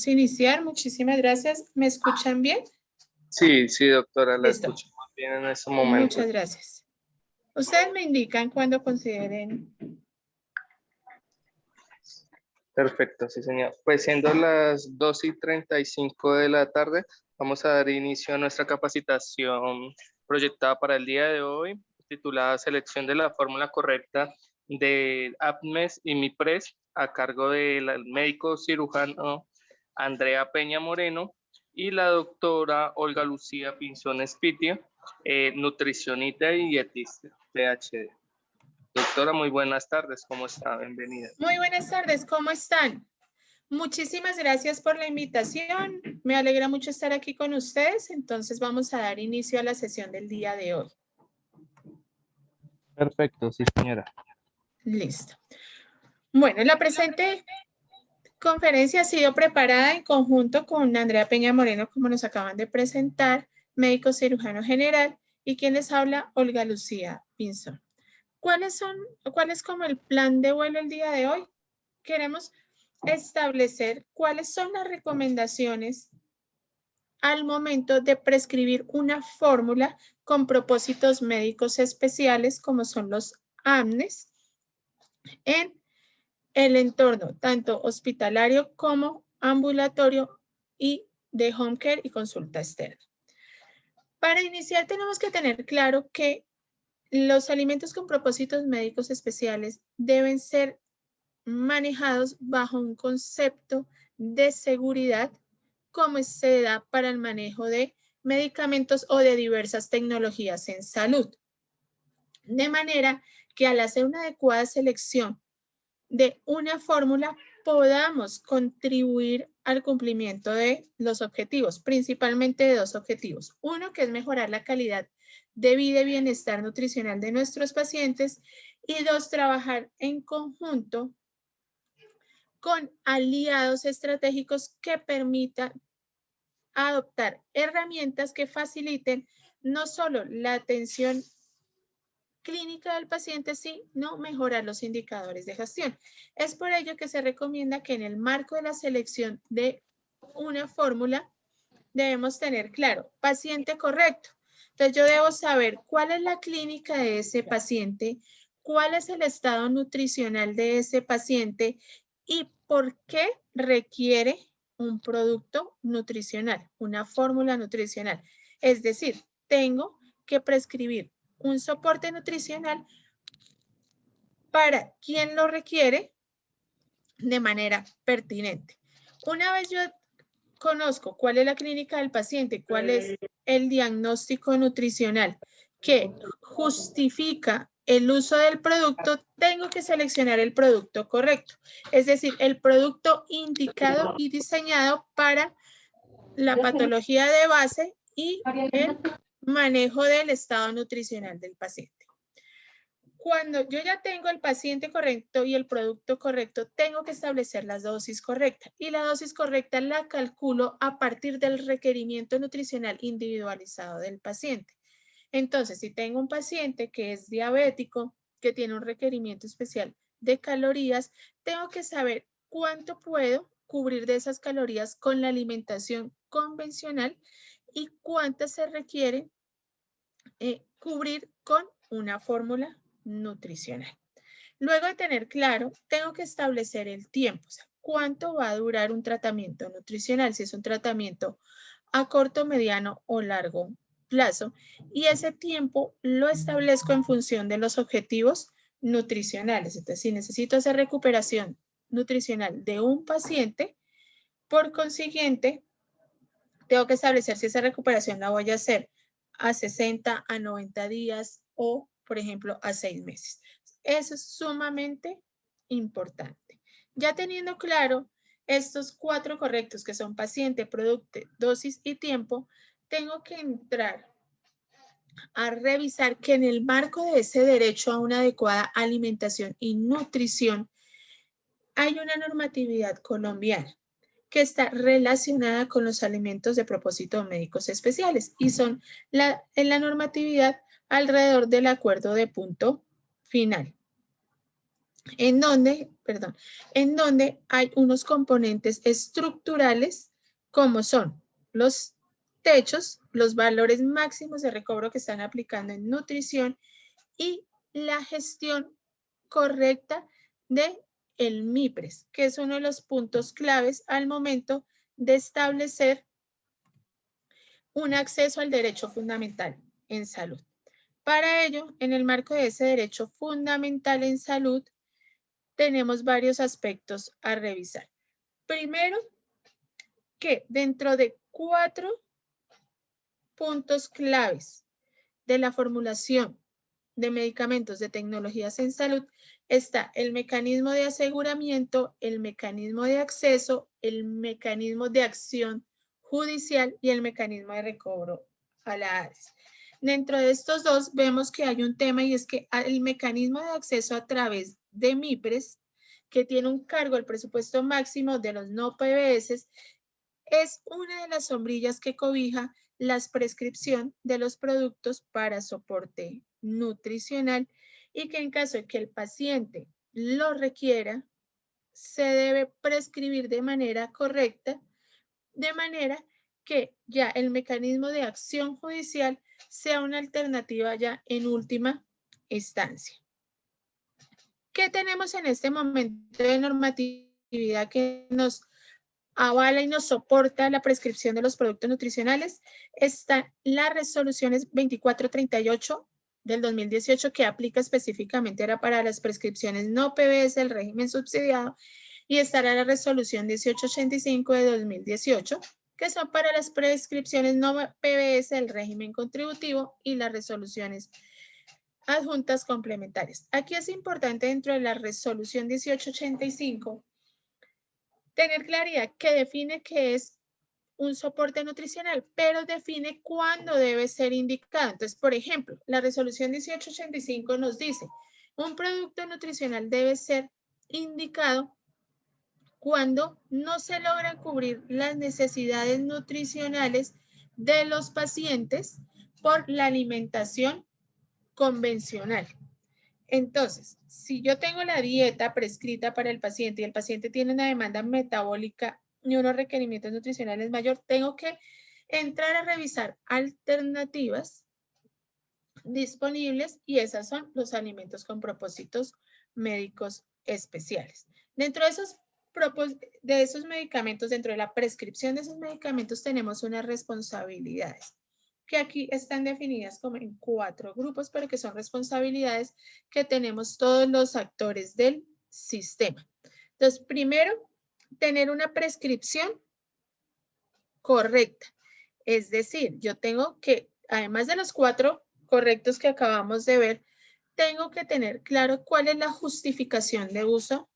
Iniciar, muchísimas gracias. ¿Me escuchan bien? Sí, doctora, la Listo. escucho muy bien en este momento. Muchas gracias. Ustedes me indican cuando consideren. Perfecto, sí, señor. Pues siendo las 2:35 de la tarde, vamos a dar inicio a nuestra capacitación proyectada para el día de hoy, titulada Selección de la fórmula correcta de APMES y MIPRES, a cargo del médico cirujano Andrea Peña Moreno y la doctora Olga Lucía Pinzón Espitia, nutricionista y dietista, PhD. Doctora, muy buenas tardes, ¿cómo está? Bienvenida. Muy buenas tardes, ¿cómo están? Muchísimas gracias por la invitación. Me alegra mucho estar aquí con ustedes. Entonces vamos a dar inicio a la sesión del día de hoy. Perfecto, sí, señora. Listo. Bueno, la presente conferencia ha sido preparada en conjunto con Andrea Peña Moreno, como nos acaban de presentar, médico cirujano general, y quien les habla, Olga Lucía Pinzón. ¿Cuál es como el plan de vuelo el día de hoy? Queremos establecer cuáles son las recomendaciones al momento de prescribir una fórmula con propósitos médicos especiales, como son los AMNES, en el entorno tanto hospitalario como ambulatorio y de home care y consulta externa. Para iniciar tenemos que tener claro que los alimentos con propósitos médicos especiales deben ser manejados bajo un concepto de seguridad como se da para el manejo de medicamentos o de diversas tecnologías en salud. De manera que al hacer una adecuada selección de una fórmula podamos contribuir al cumplimiento de los objetivos, principalmente de dos objetivos. Uno, que es mejorar la calidad de vida y bienestar nutricional de nuestros pacientes. Y dos, trabajar en conjunto con aliados estratégicos que permitan adoptar herramientas que faciliten no solo la atención clínica del paciente, sino mejorar los indicadores de gestión. Es por ello que se recomienda que en el marco de la selección de una fórmula debemos tener claro, paciente correcto. Entonces yo debo saber cuál es la clínica de ese paciente, cuál es el estado nutricional de ese paciente y por qué requiere un producto nutricional, una fórmula nutricional. Es decir, tengo que prescribir un soporte nutricional para quien lo requiere de manera pertinente. Una vez yo conozco cuál es la clínica del paciente, cuál es el diagnóstico nutricional que justifica el uso del producto, tengo que seleccionar el producto correcto, es decir, el producto indicado y diseñado para la patología de base y el manejo del estado nutricional del paciente. Cuando yo ya tengo el paciente correcto y el producto correcto, tengo que establecer la dosis correcta. Y la dosis correcta la calculo a partir del requerimiento nutricional individualizado del paciente. Entonces, si tengo un paciente que es diabético, que tiene un requerimiento especial de calorías, tengo que saber cuánto puedo cubrir de esas calorías con la alimentación convencional y cuántas se requiere cubrir con una fórmula nutricional. Luego de tener claro, tengo que establecer el tiempo, o sea, cuánto va a durar un tratamiento nutricional, si es un tratamiento a corto, mediano o largo plazo. Y ese tiempo lo establezco en función de los objetivos nutricionales. Entonces, si necesito hacer recuperación nutricional de un paciente, por consiguiente, tengo que establecer si esa recuperación la voy a hacer a 60, a 90 días o, por ejemplo, a 6 meses. Eso es sumamente importante. Ya teniendo claro estos 4 correctos que son paciente, producto, dosis y tiempo, tengo que entrar a revisar que en el marco de ese derecho a una adecuada alimentación y nutrición hay una normatividad colombiana que está relacionada con los alimentos de propósito médicos especiales y son en la normatividad alrededor del acuerdo de punto final. en donde hay unos componentes estructurales como son los techos, los valores máximos de recobro que están aplicando en nutrición y la gestión correcta de el MIPRES, que es uno de los puntos claves al momento de establecer un acceso al derecho fundamental en salud. Para ello, en el marco de ese derecho fundamental en salud, tenemos varios aspectos a revisar. Primero, que dentro de 4 puntos claves de la formulación de medicamentos de tecnologías en salud está el mecanismo de aseguramiento, el mecanismo de acceso, el mecanismo de acción judicial y el mecanismo de recobro a la ARES. Dentro de estos dos vemos que hay un tema y es que el mecanismo de acceso a través de MIPRES, que tiene un cargo al presupuesto máximo de los no PBS, es una de las sombrillas que cobija la prescripción de los productos para soporte nutricional y que en caso de que el paciente lo requiera, se debe prescribir de manera correcta, de manera que ya el mecanismo de acción judicial sea una alternativa ya en última instancia. ¿Qué tenemos en este momento de normatividad que nos avala y nos soporta la prescripción de los productos nutricionales? Están las resoluciones 2438 del 2018 que aplica específicamente era para las prescripciones no PBS del régimen subsidiado y estará la resolución 1885 de 2018 que son para las prescripciones no PBS del régimen contributivo y las resoluciones adjuntas complementarias. Aquí es importante dentro de la resolución 1885 tener claridad que define qué es un soporte nutricional, pero define cuándo debe ser indicado. Entonces, por ejemplo, la resolución 1885 nos dice, un producto nutricional debe ser indicado cuando no se logran cubrir las necesidades nutricionales de los pacientes por la alimentación convencional. Entonces, si yo tengo la dieta prescrita para el paciente y el paciente tiene una demanda metabólica y unos requerimientos nutricionales mayor, tengo que entrar a revisar alternativas disponibles y esas son los alimentos con propósitos médicos especiales. Dentro de esos medicamentos, dentro de la prescripción de esos medicamentos, tenemos unas responsabilidades que aquí están definidas como en 4 grupos, pero que son responsabilidades que tenemos todos los actores del sistema. Entonces, primero, tener una prescripción correcta. Es decir, yo tengo que, además de los 4 correctos que acabamos de ver, tengo que tener claro cuál es la justificación de uso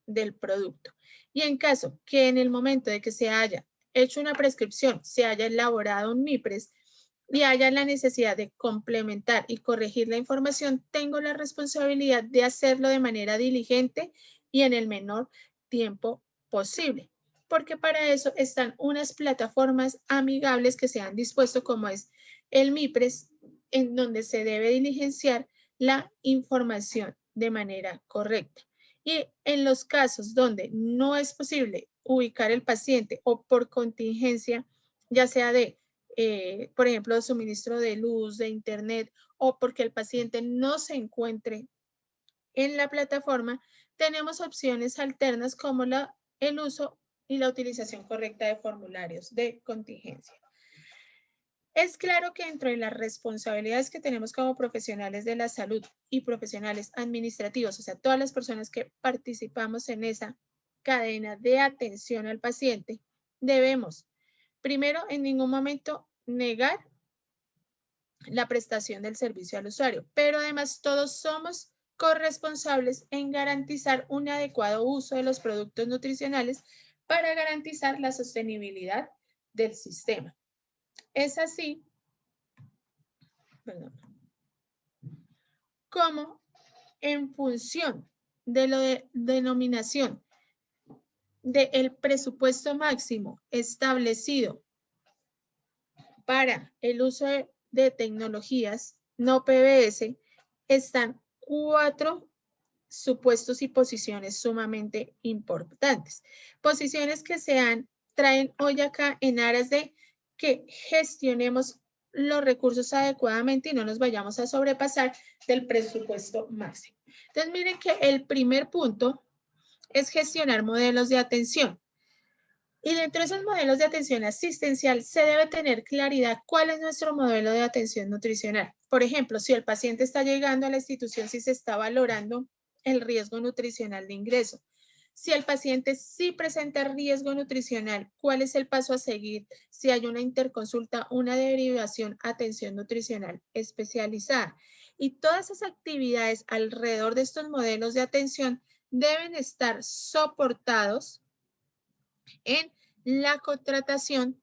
del producto. Y en caso que en el momento de que se haya hecho una prescripción, se haya elaborado un MIPRES y haya la necesidad de complementar y corregir la información, tengo la responsabilidad de hacerlo de manera diligente y en el menor tiempo posible. Porque para eso están unas plataformas amigables que se han dispuesto, como es el MIPRES, en donde se debe diligenciar la información de manera correcta. Y en los casos donde no es posible ubicar el paciente o por contingencia, ya sea de, por ejemplo, suministro de luz, de internet, o porque el paciente no se encuentre en la plataforma, tenemos opciones alternas como el uso y la utilización correcta de formularios de contingencia. Es claro que dentro de las responsabilidades que tenemos como profesionales de la salud y profesionales administrativos, o sea, todas las personas que participamos en esa cadena de atención al paciente, debemos, primero, en ningún momento negar la prestación del servicio al usuario, pero además todos somos corresponsables en garantizar un adecuado uso de los productos nutricionales para garantizar la sostenibilidad del sistema. Es así, perdón, como en función de la denominación del presupuesto máximo establecido para el uso de tecnologías no PBS, están 4 supuestos y posiciones sumamente importantes. Posiciones que traen hoy acá en aras de que gestionemos los recursos adecuadamente y no nos vayamos a sobrepasar del presupuesto máximo. Entonces, miren que el primer punto es gestionar modelos de atención. Y dentro de esos modelos de atención asistencial se debe tener claridad cuál es nuestro modelo de atención nutricional. Por ejemplo, si el paciente está llegando a la institución, si se está valorando el riesgo nutricional de ingreso. Si el paciente sí presenta riesgo nutricional, ¿cuál es el paso a seguir? Si hay una interconsulta, una derivación, atención nutricional especializada. Y todas esas actividades alrededor de estos modelos de atención deben estar soportados en la contratación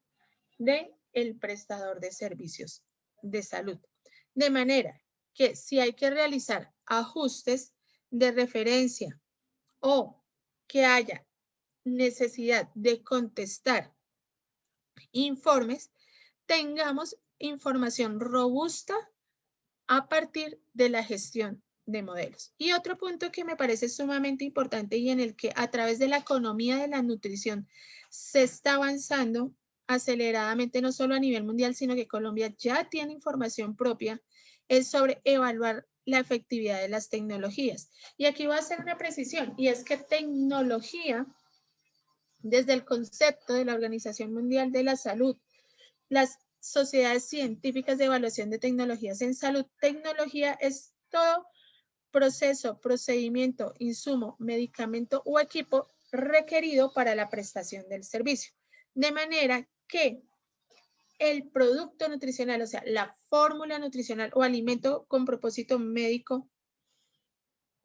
del prestador de servicios de salud. De manera que si hay que realizar ajustes de referencia o que haya necesidad de contestar informes, tengamos información robusta a partir de la gestión de modelos. Y otro punto que me parece sumamente importante y en el que a través de la economía de la nutrición se está avanzando aceleradamente, no solo a nivel mundial, sino que Colombia ya tiene información propia, es sobre evaluar la efectividad de las tecnologías. Y aquí voy a hacer una precisión, y es que tecnología, desde el concepto de la Organización Mundial de la Salud, las sociedades científicas de evaluación de tecnologías en salud, tecnología es todo proceso, procedimiento, insumo, medicamento o equipo requerido para la prestación del servicio. De manera que el producto nutricional, o sea, la fórmula nutricional o alimento con propósito médico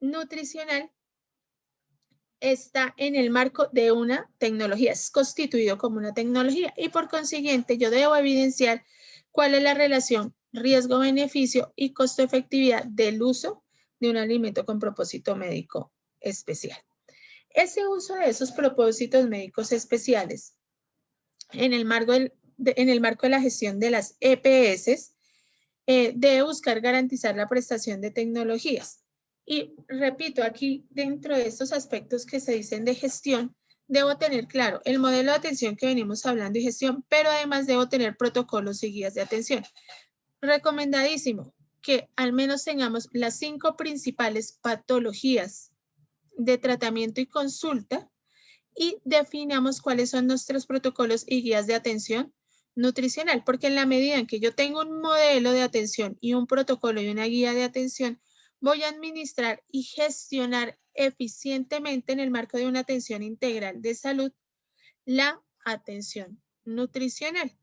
nutricional, está en el marco de una tecnología, es constituido como una tecnología y por consiguiente yo debo evidenciar cuál es la relación riesgo-beneficio y costo-efectividad del uso de un alimento con propósito médico especial. Ese uso de esos propósitos médicos especiales en el marco de la gestión de las EPS debe buscar garantizar la prestación de tecnologías. Y repito, aquí dentro de estos aspectos que se dicen de gestión, debo tener claro el modelo de atención que venimos hablando y gestión, pero además debo tener protocolos y guías de atención. Recomendadísimo que al menos tengamos las 5 principales patologías de tratamiento y consulta y definamos cuáles son nuestros protocolos y guías de atención nutricional, porque en la medida en que yo tengo un modelo de atención y un protocolo y una guía de atención, voy a administrar y gestionar eficientemente en el marco de una atención integral de salud la atención nutricional.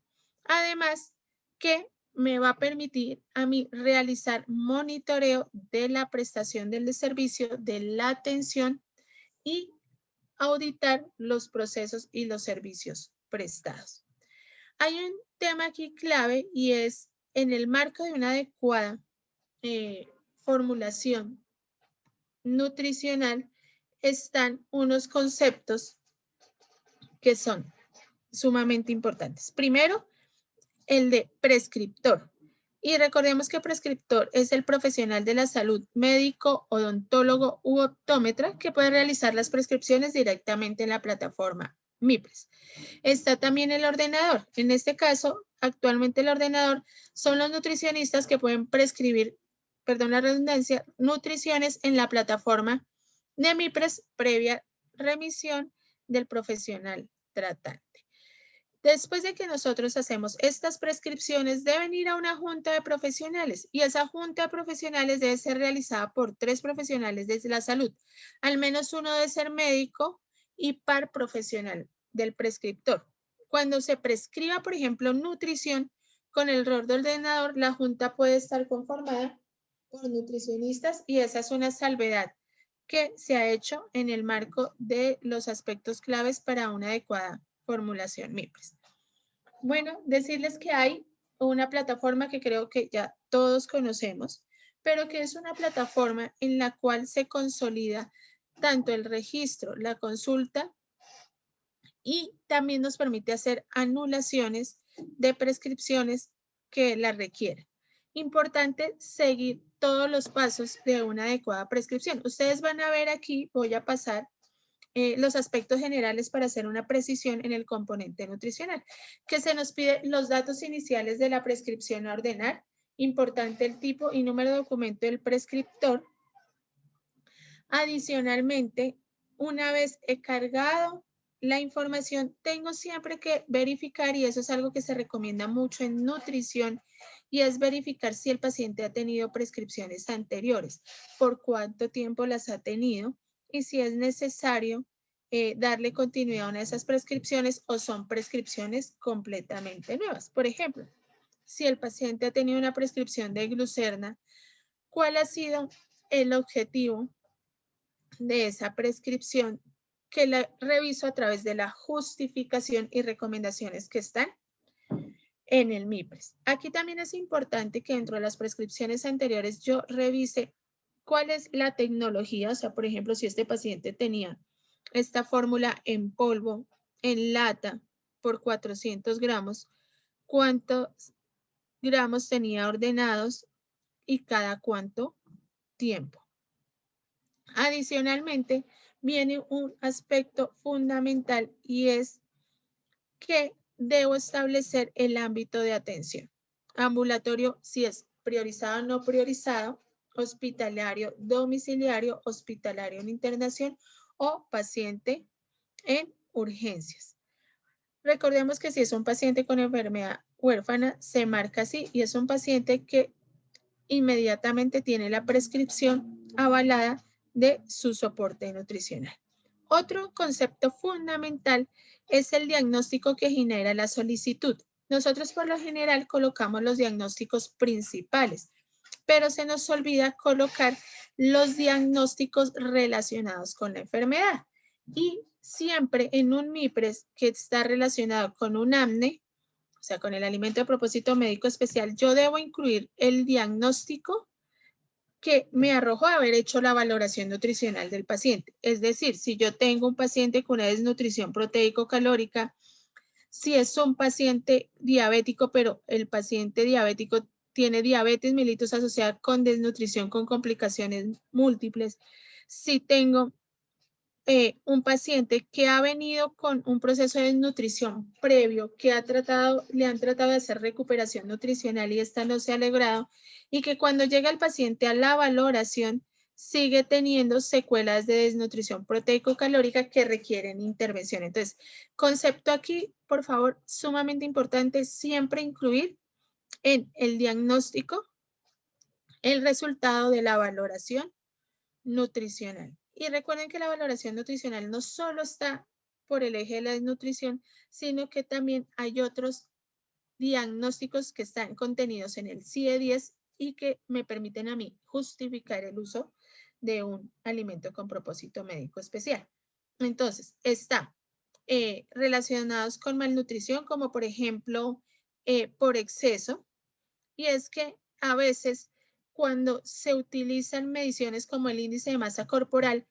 Además, que me va a permitir a mí realizar monitoreo de la prestación del servicio, de la atención y auditar los procesos y los servicios prestados. Hay un tema aquí clave y es en el marco de una adecuada formulación nutricional están unos conceptos que son sumamente importantes. Primero, el de prescriptor. Y recordemos que prescriptor es el profesional de la salud, médico, odontólogo u optómetra que puede realizar las prescripciones directamente en la plataforma MIPRES. Está también el ordenador. En este caso, actualmente el ordenador son los nutricionistas que pueden prescribir, perdón la redundancia, nutriciones en la plataforma de MIPRES previa remisión del profesional tratante. Después de que nosotros hacemos estas prescripciones, deben ir a una junta de profesionales y esa junta de profesionales debe ser realizada por 3 profesionales de la salud. Al menos uno debe ser médico y par profesional del prescriptor. Cuando se prescriba, por ejemplo, nutrición con el rol de ordenador, la junta puede estar conformada por nutricionistas y esa es una salvedad que se ha hecho en el marco de los aspectos claves para una adecuada formulación MIPRES. Bueno, decirles que hay una plataforma que creo que ya todos conocemos, pero que es una plataforma en la cual se consolida tanto el registro, la consulta y también nos permite hacer anulaciones de prescripciones que la requieren. Importante seguir todos los pasos de una adecuada prescripción. Ustedes van a ver aquí, voy a pasar los aspectos generales para hacer una precisión en el componente nutricional, que se nos pide los datos iniciales de la prescripción a ordenar, importante el tipo y número de documento del prescriptor. Adicionalmente, una vez he cargado la información, tengo siempre que verificar, y eso es algo que se recomienda mucho en nutrición, y es verificar si el paciente ha tenido prescripciones anteriores, por cuánto tiempo las ha tenido y si es necesario darle continuidad a una de esas prescripciones o son prescripciones completamente nuevas. Por ejemplo, si el paciente ha tenido una prescripción de glucerna, ¿cuál ha sido el objetivo de esa prescripción? Que la reviso a través de la justificación y recomendaciones que están en el MIPRES. Aquí también es importante que dentro de las prescripciones anteriores yo revise cuál es la tecnología, o sea, por ejemplo, si este paciente tenía esta fórmula en polvo, en lata, por 400 gramos, cuántos gramos tenía ordenados y cada cuánto tiempo. Adicionalmente, viene un aspecto fundamental y es que debo establecer el ámbito de atención. Ambulatorio, si es priorizado o no priorizado, hospitalario, domiciliario, hospitalario en internación o paciente en urgencias. Recordemos que si es un paciente con enfermedad huérfana, se marca así y es un paciente que inmediatamente tiene la prescripción avalada de su soporte nutricional. Otro concepto fundamental es el diagnóstico que genera la solicitud. Nosotros por lo general colocamos los diagnósticos principales, pero se nos olvida colocar los diagnósticos relacionados con la enfermedad. Y siempre en un MIPRES que está relacionado con un AMNE, o sea, con el alimento de propósito médico especial, yo debo incluir el diagnóstico que me arrojó haber hecho la valoración nutricional del paciente. Es decir, si yo tengo un paciente con una desnutrición proteico-calórica, si es un paciente diabético, pero el paciente diabético tiene diabetes mellitus asociada con desnutrición con complicaciones múltiples, si tengo un paciente que ha venido con un proceso de desnutrición previo, que le han tratado de hacer recuperación nutricional y esta no se ha logrado, y que cuando llega el paciente a la valoración sigue teniendo secuelas de desnutrición proteico-calórica que requieren intervención. Entonces, concepto aquí, por favor, sumamente importante, siempre incluir en el diagnóstico el resultado de la valoración nutricional. Y recuerden que la valoración nutricional no solo está por el eje de la desnutrición, sino que también hay otros diagnósticos que están contenidos en el CIE 10 y que me permiten a mí justificar el uso de un alimento con propósito médico especial. Entonces, está relacionados con malnutrición, como por ejemplo por exceso, y es que a veces cuando se utilizan mediciones como el índice de masa corporal,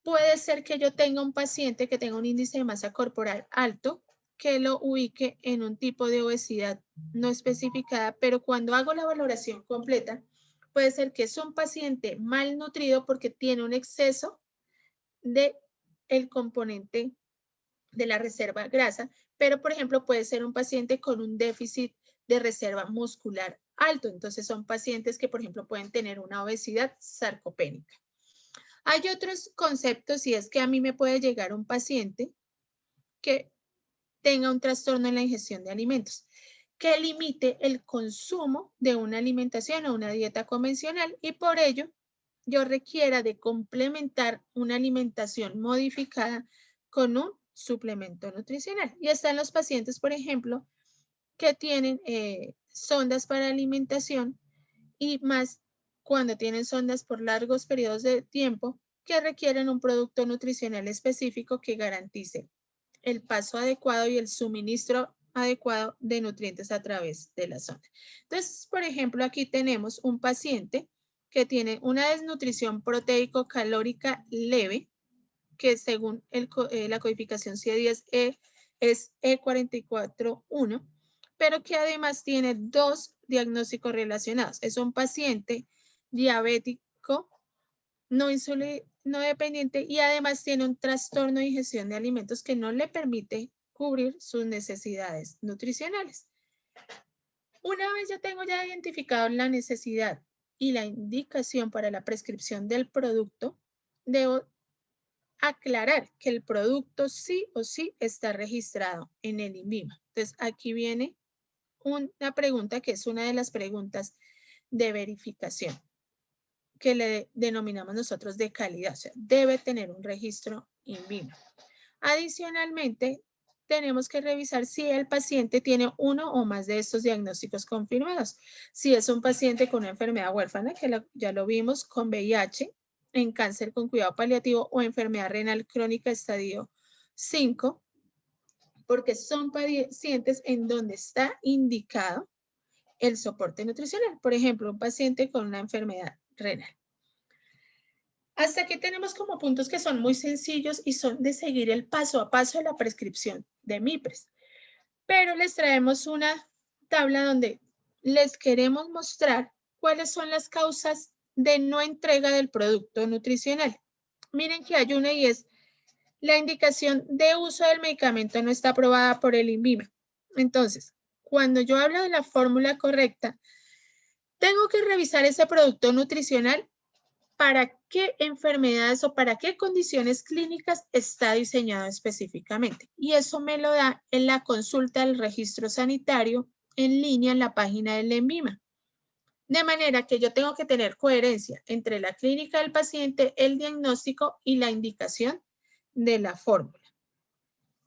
puede ser que yo tenga un paciente que tenga un índice de masa corporal alto, que lo ubique en un tipo de obesidad no especificada, pero cuando hago la valoración completa, puede ser que es un paciente malnutrido porque tiene un exceso de el componente de la reserva grasa, pero por ejemplo puede ser un paciente con un déficit de reserva muscular alto. Entonces son pacientes que por ejemplo pueden tener una obesidad sarcopénica. Hay otros conceptos y es que a mí me puede llegar un paciente que tenga un trastorno en la ingestión de alimentos, que limite el consumo de una alimentación o una dieta convencional y por ello yo requiera de complementar una alimentación modificada con un suplemento nutricional. Y están los pacientes, por ejemplo, que tienen sondas para alimentación y más cuando tienen sondas por largos periodos de tiempo que requieren un producto nutricional específico que garantice el paso adecuado y el suministro adecuado de nutrientes a través de la sonda. Entonces, por ejemplo, aquí tenemos un paciente que tiene una desnutrición proteico-calórica leve, que según la codificación CIE-10 es E44.1, pero que además tiene dos diagnósticos relacionados. Es un paciente diabético, no dependiente y además tiene un trastorno de ingestión de alimentos que no le permite cubrir sus necesidades nutricionales. Una vez yo tengo ya identificado la necesidad y la indicación para la prescripción del producto, debo aclarar que el producto sí o sí está registrado en el INVIMA. Entonces, aquí viene una pregunta que es una de las preguntas de verificación que le denominamos nosotros de calidad. O sea, debe tener un registro INVIMA. Adicionalmente, tenemos que revisar si el paciente tiene uno o más de estos diagnósticos confirmados. Si es un paciente con una enfermedad huérfana, que ya lo vimos, con VIH, en cáncer con cuidado paliativo o enfermedad renal crónica estadio 5, porque son pacientes en donde está indicado el soporte nutricional. Por ejemplo, un paciente con una enfermedad renal. Hasta aquí tenemos como puntos que son muy sencillos y son de seguir el paso a paso de la prescripción de MIPRES. Pero les traemos una tabla donde les queremos mostrar cuáles son las causas de no entrega del producto nutricional. Miren que hay una y es la indicación de uso del medicamento no está aprobada por el INVIMA. Entonces, cuando yo hablo de la fórmula correcta, tengo que revisar ese producto nutricional para qué enfermedades o para qué condiciones clínicas está diseñado específicamente. Y eso me lo da en la consulta del registro sanitario en línea en la página del INVIMA. De manera que yo tengo que tener coherencia entre la clínica del paciente, el diagnóstico y la indicación de la fórmula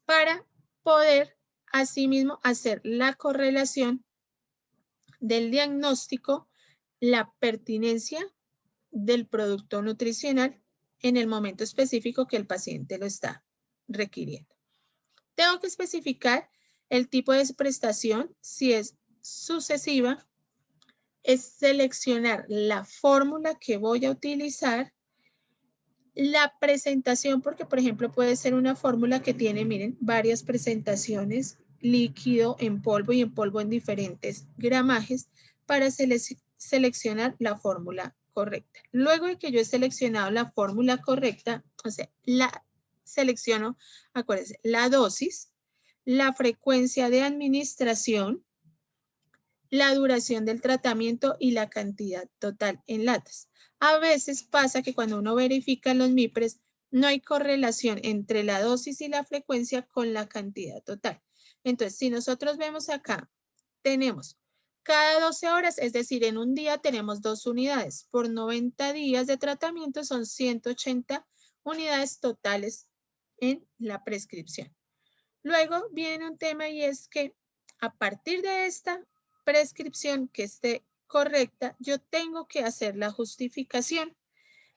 para poder asimismo hacer la correlación del diagnóstico, la pertinencia del producto nutricional en el momento específico que el paciente lo está requiriendo. Tengo que especificar el tipo de prestación, si es sucesiva, es seleccionar la fórmula que voy a utilizar, la presentación, porque por ejemplo puede ser una fórmula que tiene, miren, varias presentaciones, líquido en polvo y en polvo en diferentes gramajes para seleccionar la fórmula correcta. Luego de que yo he seleccionado la fórmula correcta, o sea, la selecciono, acuérdense, la dosis, la frecuencia de administración, la duración del tratamiento y la cantidad total en latas. A veces pasa que cuando uno verifica los MIPRES, no hay correlación entre la dosis y la frecuencia con la cantidad total. Entonces, si nosotros vemos acá, tenemos cada 12 horas, es decir, en un día tenemos 2 unidades. Por 90 días de tratamiento son 180 unidades totales en la prescripción. Luego viene un tema y es que a partir de esta prescripción que esté correcta, yo tengo que hacer la justificación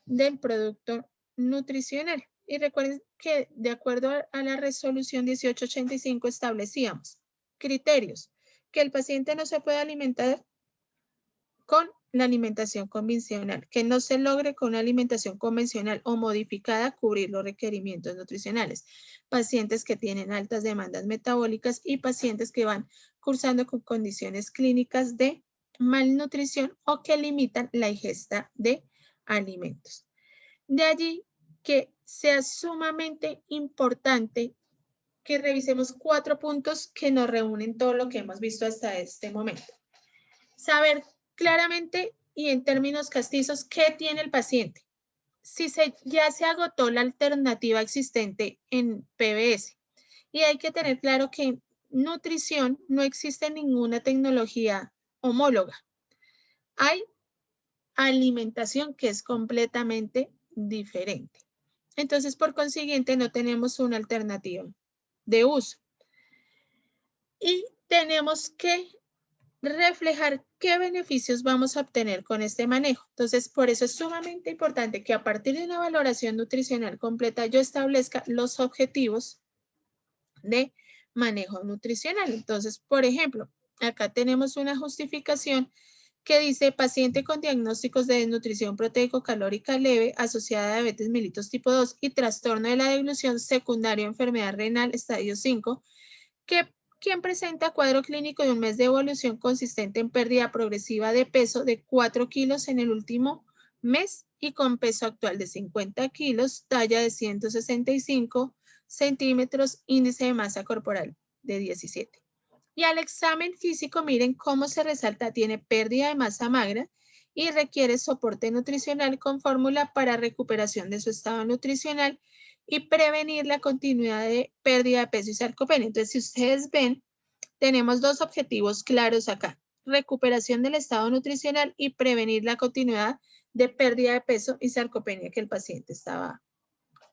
del producto nutricional. Y recuerden que de acuerdo a la resolución 1885 establecíamos criterios, que el paciente no se puede alimentar con la alimentación convencional, que no se logre con una alimentación convencional o modificada cubrir los requerimientos nutricionales, pacientes que tienen altas demandas metabólicas y pacientes que van cursando con condiciones clínicas de malnutrición o que limitan la ingesta de alimentos. De allí que sea sumamente importante que revisemos 4 puntos que nos reúnen todo lo que hemos visto hasta este momento. Saber claramente y en términos castizos qué tiene el paciente. Si ya se agotó la alternativa existente en PBS. Y hay que tener claro que en nutrición no existe ninguna tecnología homóloga. Hay alimentación que es completamente diferente. Entonces, por consiguiente, no tenemos una alternativa de uso. Y tenemos que reflejar qué beneficios vamos a obtener con este manejo. Entonces, por eso es sumamente importante que a partir de una valoración nutricional completa yo establezca los objetivos de manejo nutricional. Entonces, por ejemplo, acá tenemos una justificación que dice paciente con diagnósticos de desnutrición proteico-calórica leve asociada a diabetes mellitus tipo 2 y trastorno de la deglución secundario a enfermedad renal estadio 5, que quien presenta cuadro clínico de un mes de evolución consistente en pérdida progresiva de peso de 4 kilos en el último mes y con peso actual de 50 kilos, talla de 165 centímetros, índice de masa corporal de 17. Y al examen físico, miren cómo se resalta, tiene pérdida de masa magra y requiere soporte nutricional con fórmula para recuperación de su estado nutricional y prevenir la continuidad de pérdida de peso y sarcopenia. Entonces, si ustedes ven, tenemos dos objetivos claros acá: recuperación del estado nutricional y prevenir la continuidad de pérdida de peso y sarcopenia que el paciente estaba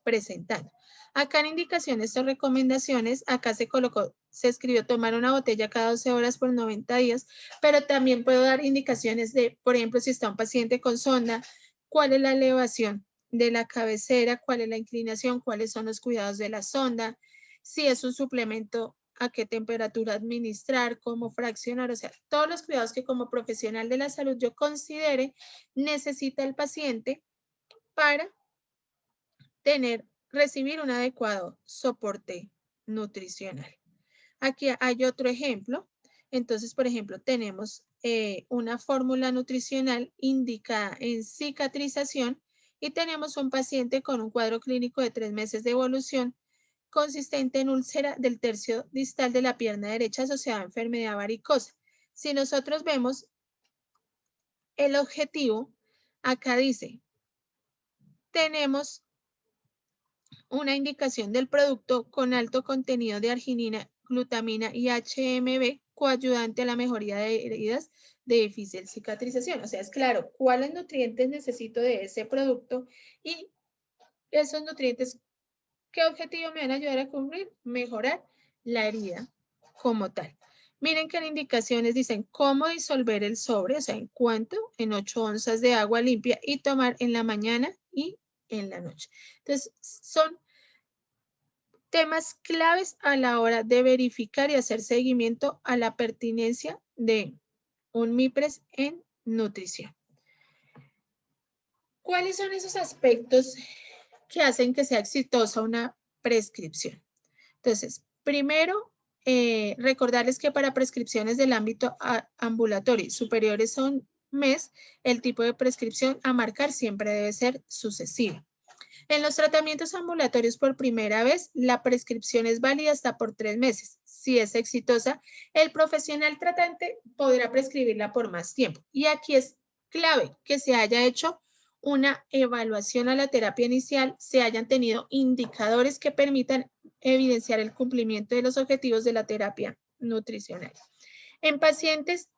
presentando. Acá en indicaciones o recomendaciones, acá se colocó, se escribió tomar una botella cada 12 horas por 90 días, pero también puedo dar indicaciones de, por ejemplo, si está un paciente con sonda, cuál es la elevación de la cabecera, cuál es la inclinación, cuáles son los cuidados de la sonda, si es un suplemento, a qué temperatura administrar, cómo fraccionar, o sea, todos los cuidados que como profesional de la salud yo considere necesita el paciente para recibir un adecuado soporte nutricional. Aquí hay otro ejemplo. Entonces, por ejemplo, tenemos una fórmula nutricional indicada en cicatrización y tenemos un paciente con un cuadro clínico de 3 meses de evolución consistente en úlcera del tercio distal de la pierna derecha asociada a enfermedad varicosa. Si nosotros vemos el objetivo, acá dice, tenemos una indicación del producto con alto contenido de arginina, glutamina y HMB, coayudante a la mejoría de heridas de difícil cicatrización. O sea, es claro cuáles nutrientes necesito de ese producto y esos nutrientes, ¿qué objetivo me van a ayudar a cumplir? Mejorar la herida como tal. Miren que en indicaciones dicen cómo disolver el sobre, o sea, en cuánto, en 8 onzas de agua limpia y tomar en la mañana y en la noche. Entonces, son temas claves a la hora de verificar y hacer seguimiento a la pertinencia de un MIPRES en nutrición. ¿Cuáles son esos aspectos que hacen que sea exitosa una prescripción? Entonces, primero, recordarles que para prescripciones del ámbito ambulatorio superiores a un mes, el tipo de prescripción a marcar siempre debe ser sucesivo. En los tratamientos ambulatorios por primera vez, la prescripción es válida hasta por 3 meses. Si es exitosa, el profesional tratante podrá prescribirla por más tiempo. Y aquí es clave que se haya hecho una evaluación a la terapia inicial, se hayan tenido indicadores que permitan evidenciar el cumplimiento de los objetivos de la terapia nutricional. En pacientes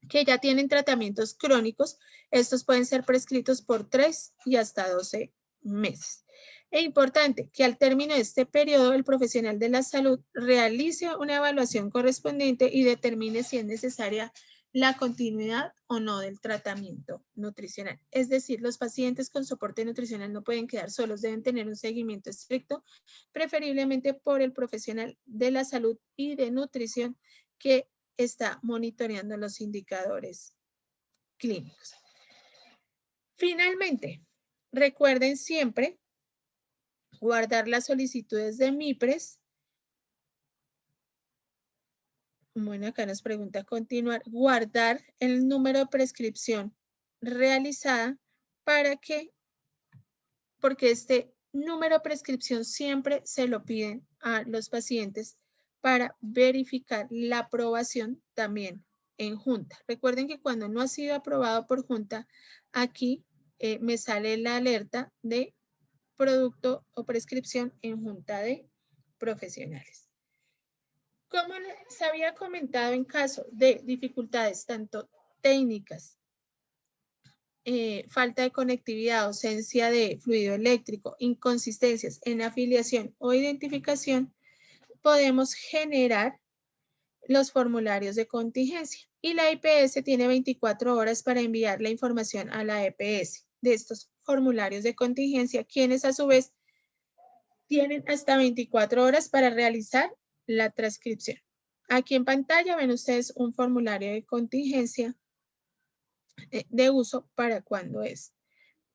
que ya tienen tratamientos crónicos, estos pueden ser prescritos por 3 y hasta 12 meses. Es importante que al término de este periodo el profesional de la salud realice una evaluación correspondiente y determine si es necesaria la continuidad o no del tratamiento nutricional. Es decir, los pacientes con soporte nutricional no pueden quedar solos, deben tener un seguimiento estricto, preferiblemente por el profesional de la salud y de nutrición que está monitoreando los indicadores clínicos. Finalmente, recuerden siempre guardar las solicitudes de MIPRES. Bueno, acá nos pregunta continuar, guardar el número de prescripción realizada para que, porque este número de prescripción siempre se lo piden a los pacientes para verificar la aprobación también en junta. Recuerden que cuando no ha sido aprobado por junta, aquí me sale la alerta de producto o prescripción en junta de profesionales. Como les había comentado, en caso de dificultades tanto técnicas, falta de conectividad, ausencia de fluido eléctrico, inconsistencias en afiliación o identificación, podemos generar los formularios de contingencia y la EPS tiene 24 horas para enviar la información a la EPS de estos formularios de contingencia, quienes a su vez tienen hasta 24 horas para realizar la transcripción. Aquí en pantalla ven ustedes un formulario de contingencia de uso para cuando es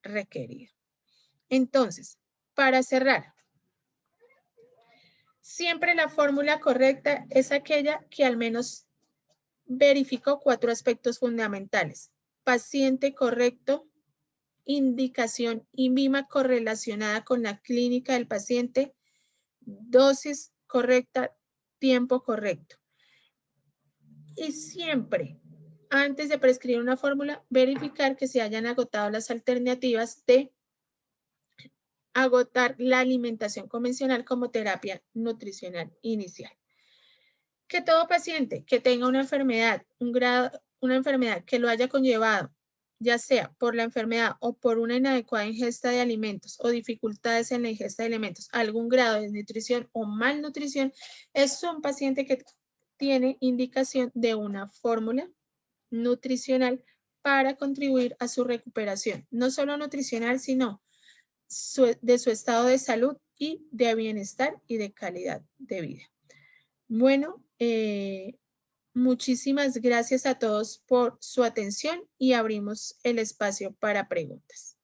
requerido. Entonces, para cerrar, Siempre la fórmula correcta es aquella que al menos verificó 4 aspectos fundamentales. Paciente correcto, indicación INVIMA correlacionada con la clínica del paciente, dosis correcta, tiempo correcto. Y siempre, antes de prescribir una fórmula, verificar que se hayan agotado las alternativas de agotar la alimentación convencional como terapia nutricional inicial. Que todo paciente que tenga una enfermedad, una enfermedad que lo haya conllevado, ya sea por la enfermedad o por una inadecuada ingesta de alimentos o dificultades en la ingesta de alimentos, algún grado de nutrición o malnutrición, es un paciente que tiene indicación de una fórmula nutricional para contribuir a su recuperación, no solo nutricional, sino de su estado de salud y de bienestar y de calidad de vida. Bueno, muchísimas gracias a todos por su atención y abrimos el espacio para preguntas.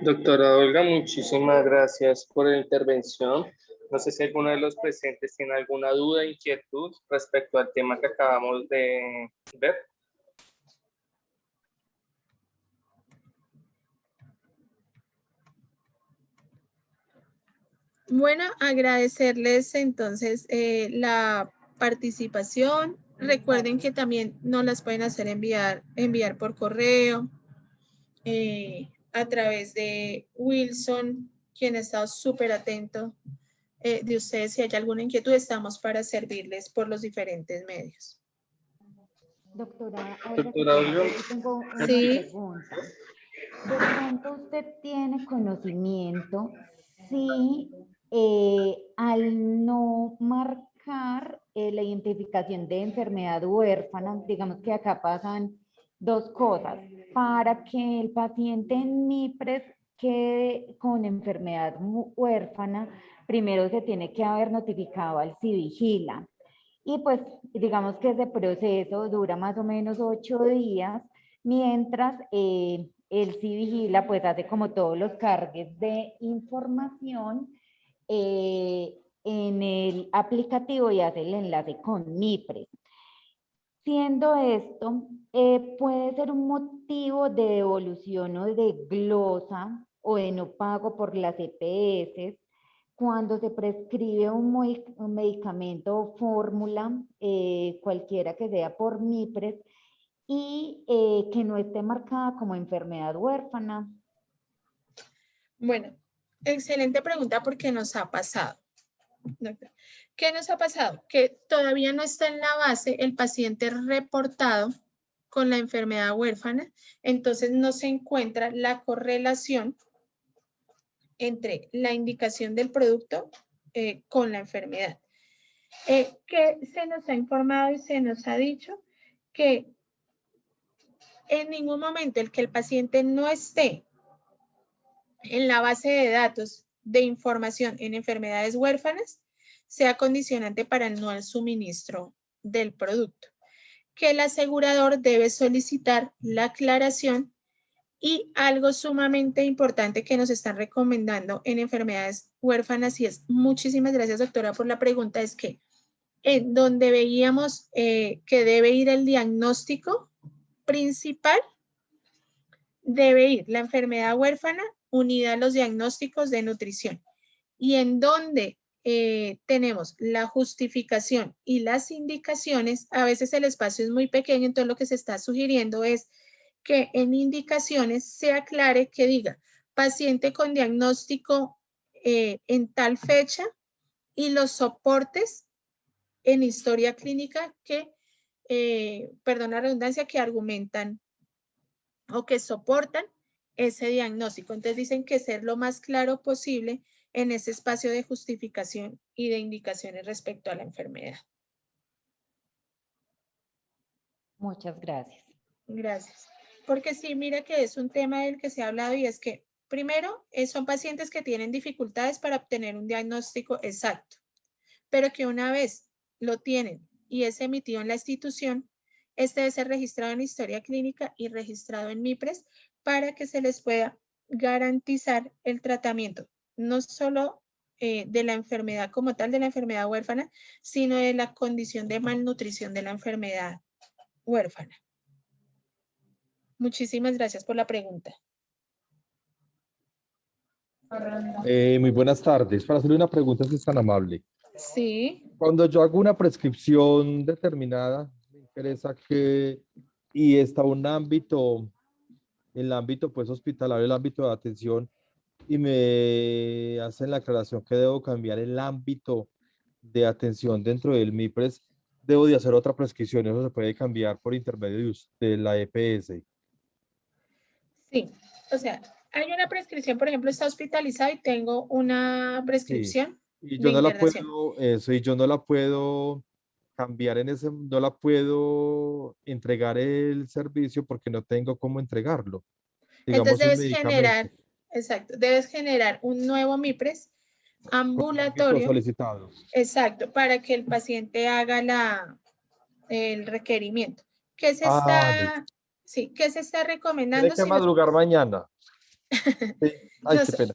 Doctora Olga, muchísimas gracias por la intervención. No sé si alguno de los presentes tiene alguna duda, inquietud respecto al tema que acabamos de ver. Bueno, agradecerles entonces la participación. Recuerden que también nos las pueden hacer enviar por correo a través de Wilson, quien ha estado súper atento de ustedes. Si hay alguna inquietud, estamos para servirles por los diferentes medios. Doctora Doctora Olga. yo tengo una Sí. pregunta. ¿De pronto usted tiene conocimiento si al no marcar la identificación de enfermedad huérfana, digamos que acá pasan dos cosas, para que el paciente en MIPRES quede con enfermedad huérfana, primero se tiene que haber notificado al CIVIGILA. Y pues digamos que ese proceso dura más o menos 8 días, mientras el CIVIGILA pues hace como todos los cargues de información en el aplicativo y hace el enlace con MIPRES. Siendo esto, puede ser un motivo de devolución o de glosa o de no pago por las EPS cuando se prescribe un medicamento o fórmula, cualquiera que sea por MIPRES, y que no esté marcada como enfermedad huérfana. Bueno, excelente pregunta porque nos ha pasado. ¿Qué nos ha pasado? Que todavía no está en la base el paciente reportado con la enfermedad huérfana, entonces no se encuentra la correlación entre la indicación del producto con la enfermedad. Que se nos ha informado y se nos ha dicho que en ningún momento el que el paciente no esté en la base de datos de información en enfermedades huérfanas sea condicionante para el no suministro del producto. Que el asegurador debe solicitar la aclaración y algo sumamente importante que nos están recomendando en enfermedades huérfanas, y es, muchísimas gracias doctora por la pregunta, es que en donde veíamos que debe ir el diagnóstico principal, debe ir la enfermedad huérfana unida a los diagnósticos de nutrición. Y en donde tenemos la justificación y las indicaciones, a veces el espacio es muy pequeño, entonces lo que se está sugiriendo es que en indicaciones se aclare que diga paciente con diagnóstico en tal fecha y los soportes en historia clínica que, perdón la redundancia, que argumentan o que soportan ese diagnóstico. Entonces dicen que ser lo más claro posible en ese espacio de justificación y de indicaciones respecto a la enfermedad. Muchas gracias. Gracias. Porque sí, mira que es un tema del que se ha hablado y es que, primero, son pacientes que tienen dificultades para obtener un diagnóstico exacto, pero que una vez lo tienen y es emitido en la institución, este debe ser registrado en historia clínica y registrado en MIPRES para que se les pueda garantizar el tratamiento, no solo de la enfermedad como tal, de la enfermedad huérfana, sino de la condición de malnutrición de la enfermedad huérfana. Muchísimas gracias por la pregunta. Muy buenas tardes. Para hacerle una pregunta, si es tan amable. Sí, Cuando yo hago una prescripción determinada, me interesa que, y está un ámbito, el ámbito pues hospitalario, el ámbito de atención, y me hacen la aclaración que debo cambiar el ámbito de atención dentro del MIPRES, debo de hacer otra prescripción, eso se puede cambiar por intermedio de la EPS. sí. O sea, hay una prescripción, por ejemplo, está hospitalizado y tengo una Sí. prescripción Y de yo no la internación. puedo, eso, y yo no la puedo cambiar en ese, no la puedo entregar el servicio porque no tengo cómo entregarlo. Entonces Digamos un debes medicamento generar, exacto, debes generar un nuevo MIPRES con el ámbito ambulatorio, solicitado. exacto, para que el paciente haga el requerimiento. ¿Qué se Listo. está, sí, qué se está Tiene recomendando? que Si no, madrugar mañana. Sí. Ay, no qué sé. pena.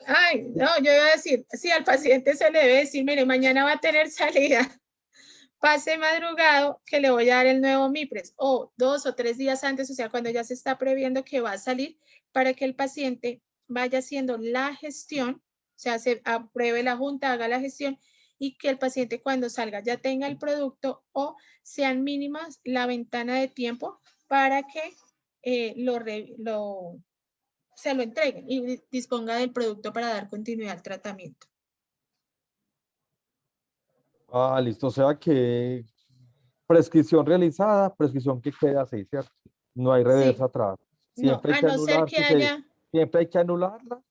Ay, no, yo iba a decir, si al paciente se le debe decir, mire, mañana va a tener salida, pase madrugado que le voy a dar el nuevo MIPRES, o 2 o 3 días antes, o sea, cuando ya se está previendo que va a salir, para que el paciente vaya haciendo la gestión, o sea, se apruebe la junta, haga la gestión, y que el paciente cuando salga ya tenga el producto o sean mínimas la ventana de tiempo para que se lo entreguen y disponga del producto para dar continuidad al tratamiento. Listo. O sea que prescripción realizada, prescripción que queda así, ¿cierto? No hay reversa Sí, atrás. no, Siempre hay a que no ser anular, que haya, siempre hay que anularla.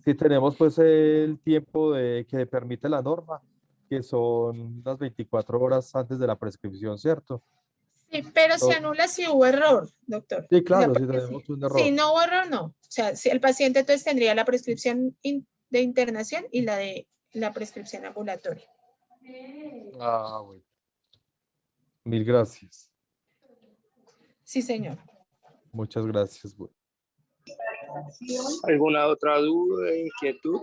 Si tenemos pues el tiempo que permite la norma, que son las 24 horas antes de la prescripción, ¿cierto? sí, pero se No- anula si hubo error, doctor. sí, O sea, claro, si porque tenemos un si error. no hubo error, no. O sea, si el paciente entonces tendría la prescripción de internación y la de la prescripción ambulatoria. Bueno. Mil gracias. Sí, señor. Muchas gracias. Bueno. ¿Alguna otra duda, inquietud?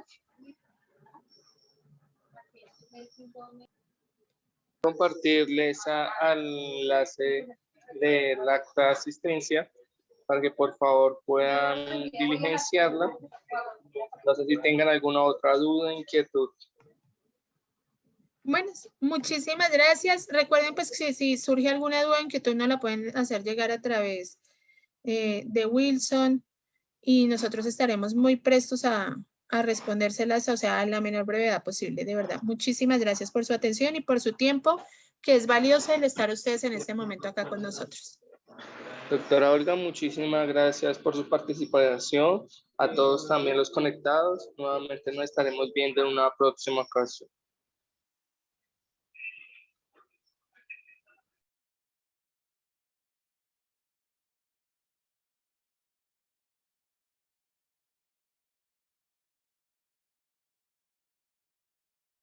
Compartirles al enlace de la acta de asistencia para que por favor puedan diligenciarla. No sé si tengan alguna otra duda, inquietud. Bueno, muchísimas gracias. Recuerden pues que si surge alguna duda, inquietud, no la pueden hacer llegar a través de Wilson y nosotros estaremos muy prestos a respondérselas, o sea, a la menor brevedad posible, de verdad. Muchísimas gracias por su atención y por su tiempo, que es valioso el estar ustedes en este momento acá con nosotros. Doctora Olga, muchísimas gracias por su participación. A todos también los conectados. Nuevamente nos estaremos viendo en una próxima ocasión.